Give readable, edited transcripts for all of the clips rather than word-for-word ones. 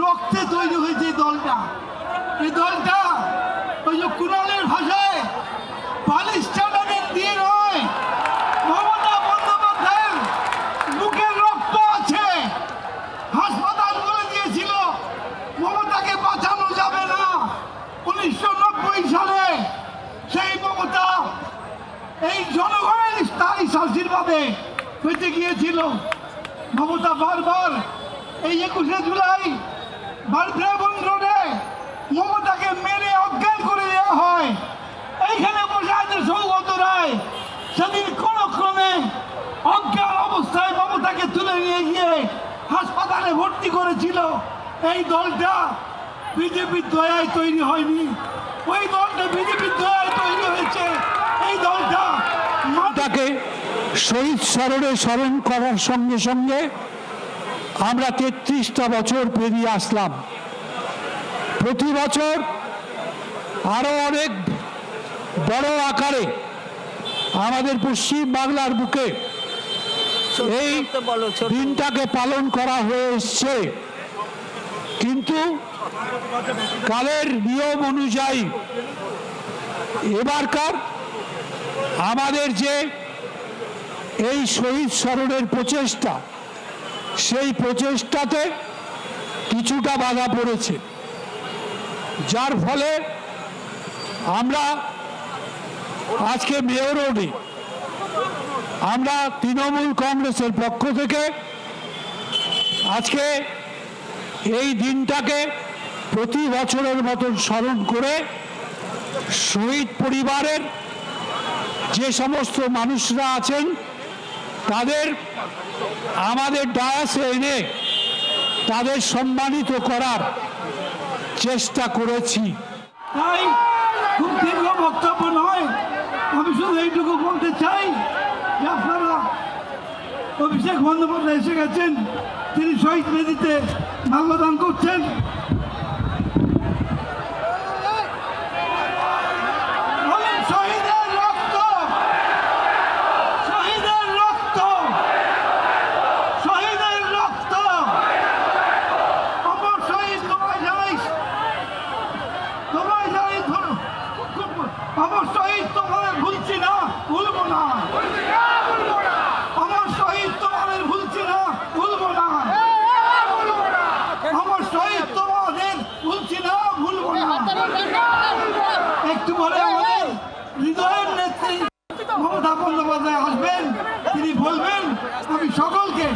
রক্তে তৈরি হয়েছে এই দলটা। এই দলটা ওই যে কুণালের ভাষায় পালিস্টানের দিয়ে নয়, মমতা বন্দ্যোপাধ্যায়ের বুকের রক্ত আছে। হাসপাতাল বলে দিয়েছিল মমতাকে বাঁচানো যাবে না 1990 সালে। সেই মমতা এই জনগণের স্থায়ী আশীর্বাদে বেঁচে গিয়েছিল। মমতা বারবার এই 21শে জুলাই বারব্রাবন রোডে মমতাকে মেরে অজ্ঞান করে দেওয়া হয়। এইখানে বসে আছে সৌগত রায়, সেদিন কোন ক্রমে অজ্ঞান অবস্থায় মমতাকে তুলে নিয়ে গিয়ে হাসপাতালে ভর্তি করেছিল। এই দলটা বিজেপির দয়ায় তৈরি হয়নি, ওই দলটা বিজেপির দয়ায় তৈরি হয়েছে। এই দলটা তাকে শহীদ স্মরণে স্মরণ করার সঙ্গে সঙ্গে আমরা 33টা বছর পেরিয়ে আসলাম। প্রতি বছর আরো অনেক বড় আকারে আমাদের পশ্চিম বাংলার বুকে এই দিনটাকে পালন করা হয়ে এসছে, কিন্তু কালের নিয়ম অনুযায়ী এবারকার আমাদের যে এই শহীদ স্মরণের প্রচেষ্টা, সেই প্রচেষ্টাতে কিছুটা বাধা পড়েছে, যার ফলে আমরা আজকে মেয়র রোডে আমরা তৃণমূল কংগ্রেসের পক্ষ থেকে আজকে এই দিনটাকে প্রতি বছরের মতন স্মরণ করে শহীদ পরিবারের যে সমস্ত মানুষরা আছেন তাদের আমাদের ডায়াসে এনে তাদের সম্মানিত করার চেষ্টা করেছি। তাই খুব দীর্ঘ বক্তব্য নয়, আমি শুধু এইটুকু বলতে চাই যে আপনারা অভিষেক বন্দ্যোপাধ্যায় এসে গেছেন, তিনি শহীদ বেদিতে মাল্যদান করছেন। শহীদের রক্ত, শহীদের রক্ত, শহীদের রক্ত, অমর শহীদ তোমায় জানাই, তোমায় জানাই অমর শহীদ তোমাদের ভুলছি না, ভুলবো না। অমর শহীদ তোমাদের ভুলছি না, ভুলবো না। অমর শহীদ তোমাদের ভুলছি না, ভুলবো না। একটু পরে আমাদের হৃদয়ের নেত্রী মমতা বন্দ্যোপাধ্যায় আসবেন, তিনি বলবেন। আমি সকলকে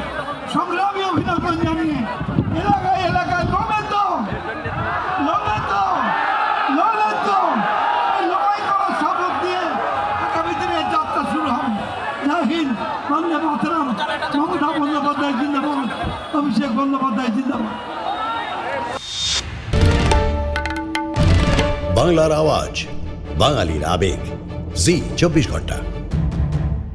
সংগ্রামী অভিনন্দন জানিয়ে এলাকায় এলাকায় লড়বেন তো, লড়বেন তো, লড়বেন তো, লড়াই করার শপথ দিয়ে আগামী দিনের যাত্রা শুরু হবে। জয় হিন্দ, বন্দে মাতরম। মমতা বন্দ্যোপাধ্যায় জিন্দাবাদ, অভিষেক বন্দ্যোপাধ্যায় জিন্দাবাদ। বাংলার আওয়াজ, বাঙালির আবেগ, জি 24 ঘন্টা।